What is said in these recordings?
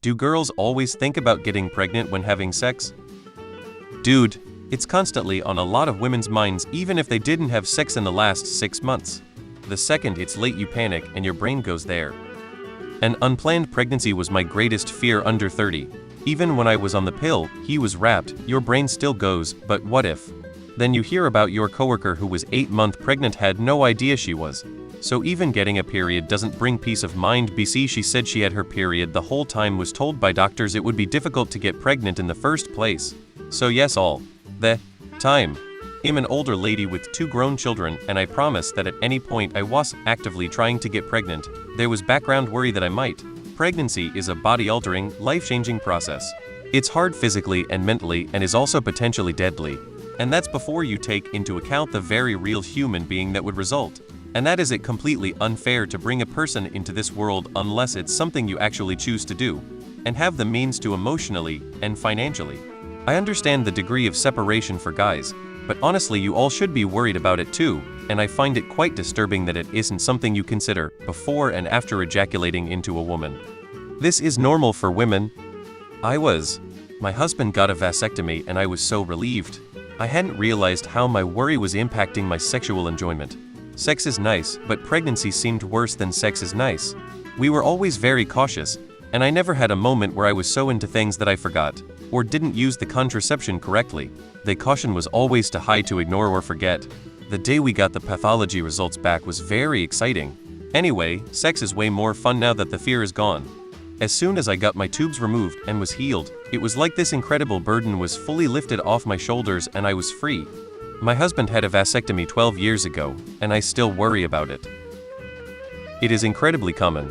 Do girls always think about getting pregnant when having sex? Dude, it's constantly on a lot of women's minds even if they didn't have sex in the last 6 months. The second it's late you panic and your brain goes there. An unplanned pregnancy was my greatest fear under 30. Even when I was on the pill, he was wrapped, your brain still goes, but what if? Then you hear about your coworker who was 8 months pregnant had no idea she was. So even getting a period doesn't bring peace of mind. BC she said she had her period the whole time, was told by doctors it would be difficult to get pregnant in the first place. So yes, all the time. I'm an older lady with 2 grown children, and I promise that at any point I was actively trying to get pregnant, there was background worry that I might. Pregnancy is a body-altering, life-changing process. It's hard physically and mentally and is also potentially deadly. And that's before you take into account the very real human being that would result. And that is it completely unfair to bring a person into this world unless it's something you actually choose to do, and have the means to emotionally and financially. I understand the degree of separation for guys, but honestly you all should be worried about it too, and I find it quite disturbing that it isn't something you consider before and after ejaculating into a woman. This is normal for women. My husband got a vasectomy and I was so relieved. I hadn't realized how my worry was impacting my sexual enjoyment. Sex is nice, but pregnancy seemed worse than sex is nice. We were always very cautious, and I never had a moment where I was so into things that I forgot, or didn't use the contraception correctly. The caution was always to hide, to ignore or forget. The day we got the pathology results back was very exciting. Anyway, sex is way more fun now that the fear is gone. As soon as I got my tubes removed and was healed, it was like this incredible burden was fully lifted off my shoulders and I was free. My husband had a vasectomy 12 years ago, and I still worry about it. It is incredibly common.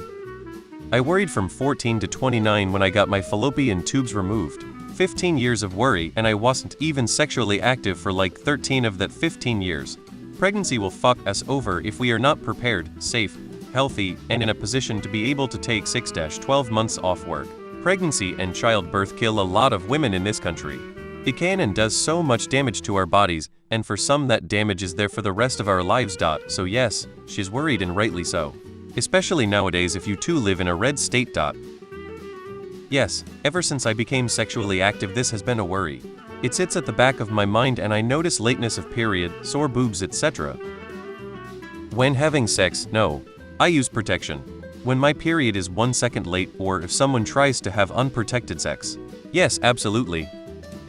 I worried from 14 to 29 when I got my fallopian tubes removed. 15 years of worry, and I wasn't even sexually active for like 13 of that 15 years. Pregnancy will fuck us over if we are not prepared, safe, healthy, and in a position to be able to take 6-12 months off work. Pregnancy and childbirth kill a lot of women in this country. It can and does so much damage to our bodies, and for some that damage is there for the rest of our lives. So yes, she's worried, and rightly so. Especially nowadays if you too live in a red state. Yes, ever since I became sexually active this has been a worry. It sits at the back of my mind and I notice lateness of period, sore boobs, etc. When having sex, no. I use protection. When my period is 1 second late, or if someone tries to have unprotected sex. Yes, absolutely.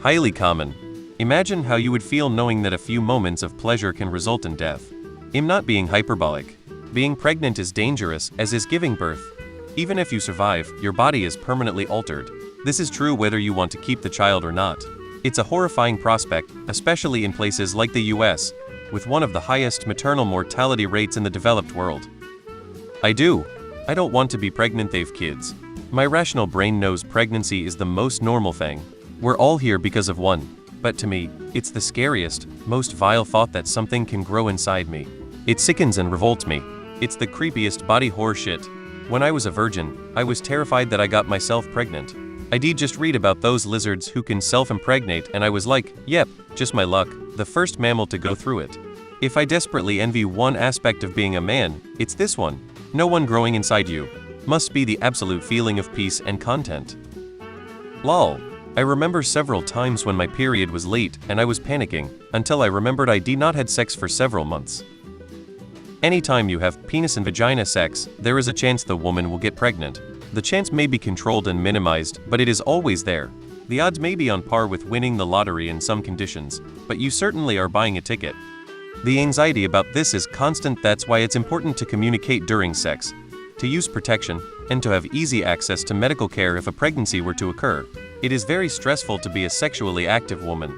Highly common. Imagine how you would feel knowing that a few moments of pleasure can result in death. I'm not being hyperbolic. Being pregnant is dangerous, as is giving birth. Even if you survive, your body is permanently altered. This is true whether you want to keep the child or not. It's a horrifying prospect, especially in places like the US, with one of the highest maternal mortality rates in the developed world. I don't want to be pregnant. They've kids. My rational brain knows pregnancy is the most normal thing. We're all here because of one. But to me, it's the scariest, most vile thought that something can grow inside me. It sickens and revolts me. It's the creepiest body horror shit. When I was a virgin, I was terrified that I got myself pregnant. I did just read about those lizards who can self-impregnate, and I was like, yep, just my luck, the first mammal to go through it. If I desperately envy one aspect of being a man, it's this one. No one growing inside you. Must be the absolute feeling of peace and content. Lol. I remember several times when my period was late and I was panicking, until I remembered I did not had sex for several months. Anytime you have penis and vagina sex, there is a chance the woman will get pregnant. The chance may be controlled and minimized, but it is always there. The odds may be on par with winning the lottery in some conditions, but you certainly are buying a ticket. The anxiety about this is constant. That's why it's important to communicate during sex, to use protection, and to have easy access to medical care if a pregnancy were to occur. It is very stressful to be a sexually active woman.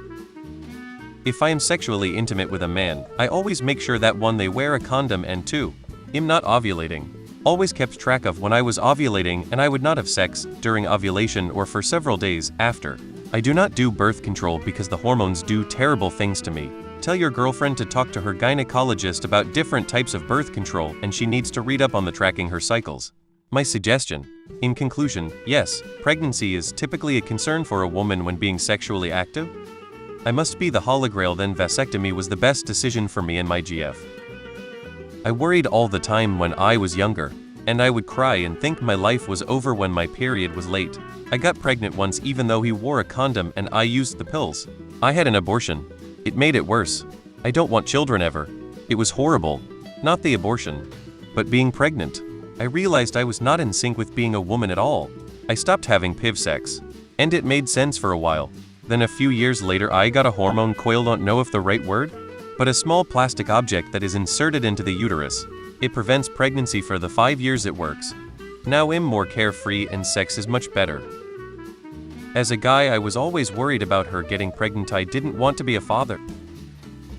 If I am sexually intimate with a man, I always make sure that 1, they wear a condom, and 2, I'm not ovulating. Always kept track of when I was ovulating, and I would not have sex during ovulation or for several days after. I do not do birth control because the hormones do terrible things to me. Tell your girlfriend to talk to her gynecologist about different types of birth control, and she needs to read up on the tracking her cycles. My suggestion. In conclusion, yes, pregnancy is typically a concern for a woman when being sexually active. I must be the holy grail. Then vasectomy was the best decision for me and my GF. I worried all the time when I was younger. And I would cry and think my life was over when my period was late. I got pregnant once even though he wore a condom and I used the pills. I had an abortion. It made it worse. I don't want children ever. It was horrible. Not the abortion, but being pregnant. I realized I was not in sync with being a woman at all. I stopped having PIV sex. And it made sense for a while. Then a few years later I got a hormone coil, don't know if the right word, but a small plastic object that is inserted into the uterus. It prevents pregnancy for the 5 years it works. Now I'm more carefree and sex is much better. As a guy I was always worried about her getting pregnant. I didn't want to be a father.